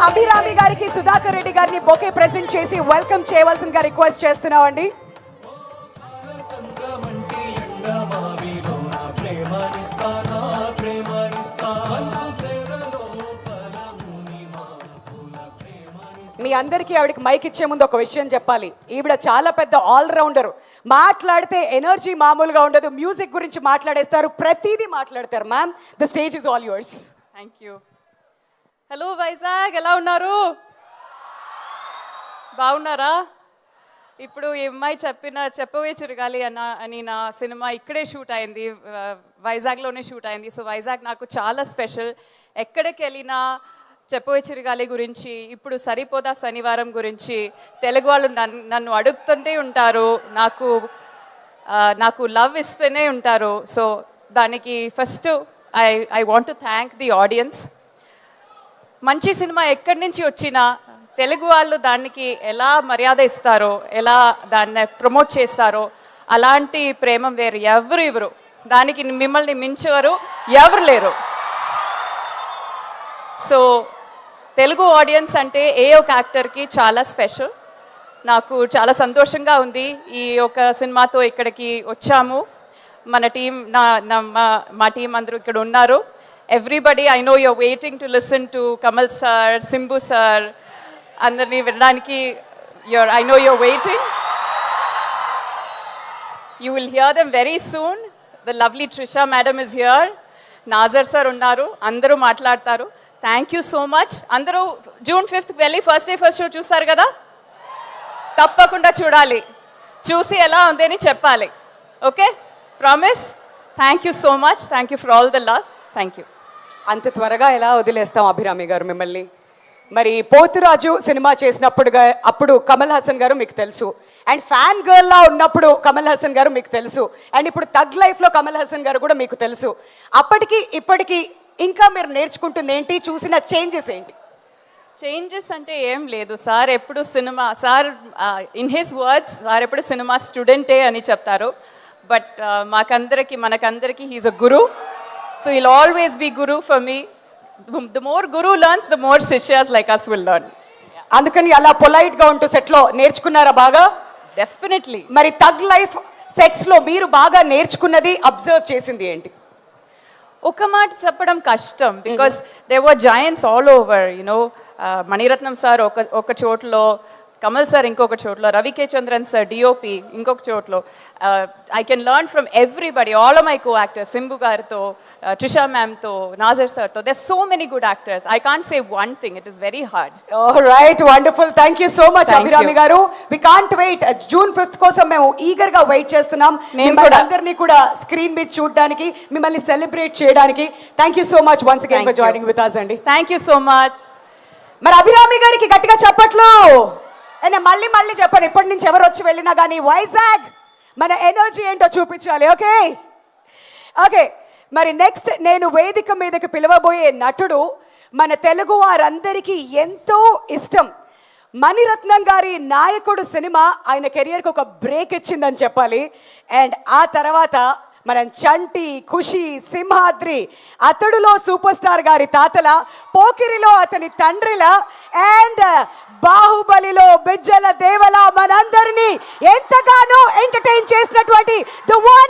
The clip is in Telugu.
అభిరామి గారికి సుధాకర్ రెడ్డి గారిని బొకే ప్రెజెంట్ చేసి వెల్కమ్ చేయవలసిందిగా రిక్వెస్ట్ చేస్తున్నామండి. మీ అందరికీ ఆవిడకి మైక్ ఇచ్చే ముందు ఒక విషయం చెప్పాలి. ఈవిడ చాలా పెద్ద ఆల్రౌండర్. మాట్లాడితే ఎనర్జీ మామూలుగా ఉండదు. మ్యూజిక్ గురించి మాట్లాడేస్తారు, ప్రతిదీ మాట్లాడతారు. Ma'am, the stage is all yours. Thank you. Hello Vizag, ఎలా ఉన్నారు? బాగున్నారా? ఇప్పుడు ఈ అమ్మాయి చెప్పవే చిరగాలి అని నా సినిమా ఇక్కడే షూట్ అయింది, వైజాగ్లోనే షూట్ అయింది. సో వైజాగ్ నాకు చాలా స్పెషల్. ఎక్కడికి వెళ్ళినా చెప్పవే చిరగాలి గురించి, ఇప్పుడు సరిపోదా శనివారం గురించి తెలుగు వాళ్ళు నన్ను అడుగుతుంటే ఉంటారు, నాకు లవ్ ఇస్తూనే ఉంటారు. సో దానికి first I want to thank the audience. మంచి సినిమా ఎక్కడి నుంచి వచ్చినా తెలుగు వాళ్ళు దానికి ఎలా మర్యాద ఇస్తారో, ఎలా దాన్ని ప్రమోట్ చేస్తారో, అలాంటి ప్రేమ వేరు ఎవరు దానికి మిమ్మల్ని మించేవారు ఎవరు లేరు. సో తెలుగు ఆడియన్స్ అంటే ఏ ఒక యాక్టర్కి చాలా స్పెషల్. నాకు చాలా సంతోషంగా ఉంది ఈ ఒక సినిమాతో ఇక్కడికి వచ్చాము. మన టీం మా టీం అందరూ ఇక్కడ ఉన్నారు. Everybody, I know you're waiting to listen to Kamal sir, Simbu sir, అందరినీ వినడానికి I know you're waiting. You will hear them very soon. The lovely Trisha madam is here, Nassar sir ఉన్నారు, అందరూ మాట్లాడతారు. Thank you so much. అందరూ June 5th వెళ్ళి ఫస్ట్ డే ఫస్ట్ షో చూస్తారు కదా, తప్పకుండా చూడాలి. చూసి ఎలా ఉంది అని చెప్పాలి. Okay, promise. Thank you so much. Thank you for all the love. Thank you. అంత త్వరగా ఎలా వదిలేస్తాం అభిరామి గారు మిమ్మల్ని? మరి పోతురాజు సినిమా అప్పుడు కమల్ హాసన్ గారు మీకు తెలుసు, అండ్ ఫ్యాన్ గర్ల్లా ఉన్నప్పుడు కమల్ హాసన్ గారు మీకు తెలుసు, అండ్ ఇప్పుడు థగ్ లైఫ్లో కమల్ హాసన్ గారు కూడా మీకు తెలుసు. అప్పటికి ఇప్పటికీ ఇంకా మీరు నేర్చుకుంటుంది ఏంటి? చూసిన చేంజెస్ ఏంటి? చేంజెస్ అంటే ఏం లేదు. సార్ ఎప్పుడు sir in his words sir ఎప్పుడు సినిమా స్టూడెంటే అని చెప్తారు. బట్ మనకందరికి he's a guru. So he'll always be guru for me. The more guru learns, the more శిష్యాస్ like us will learn. అందుకని అలా పొలైట్గా ఉంటూ సెట్లో నేర్చుకున్నారా బాగా? డెఫినెట్లీ. మరి థగ్ లైఫ్ సెట్స్లో మీరు బాగా నేర్చుకున్నది, అబ్జర్వ్ చేసింది ఏంటి? ఒక మాట చెప్పడం కష్టం, because there were joints all over. Maniratnam sir ఒక చోట్లో, కమల్ సార్ ఇంకొక చోట్లో, రవికే చంద్రన్ సార్ డిఓపి ఇంకొక చోట్లో. I can learn from everybody, all of my co-actors, Simbu గారితో, ట్రిషా మ్యామ్తో, నాజర్ సార్తో. There so many good actors. I can't say one thing, it is very hard. Right, wonderful. Thank you so much Abhirami గారు. We can't wait. June 5th కోసం మేము ఈగర్ గా వెయిట్ చేస్తున్నాం, అందరినీ కూడా స్క్రీన్ మీద చూడడానికి, మిమ్మల్ని సెలబ్రేట్ చేయడానికి. Thank you so much once again for joining with us అండి. Thank you so much. మరి అభిరామి గారికి గట్టిగా చప్పట్లు. మళ్ళీ చెప్పండి, ఇప్పటి నుంచి ఎవరు వచ్చి వెళ్ళినా కానీ వైజాగ్ మన ఎనర్జీ ఏంటో చూపించాలి. Okay okay. మరి నెక్స్ట్ నేను వేదిక మీదకి పిలవబోయే నటుడు మన తెలుగు వారందరికీ ఎంతో ఇష్టం. మణిరత్నం గారి నాయకుడు సినిమా ఆయన కెరియర్కి ఒక బ్రేక్ ఇచ్చిందని చెప్పాలి. అండ్ ఆ తర్వాత మనం చంటి, ఖుషి, సింహాద్రి, అతడులో సూపర్ స్టార్ గారి తాతల, పోకిరిలో అతని తండ్రిలా, అండ్ బాహుబలిలో బిజ్జల దేవల మనందరినీ ఎంతగానో ఎంటర్టైన్ చేసినటువంటి ద వన్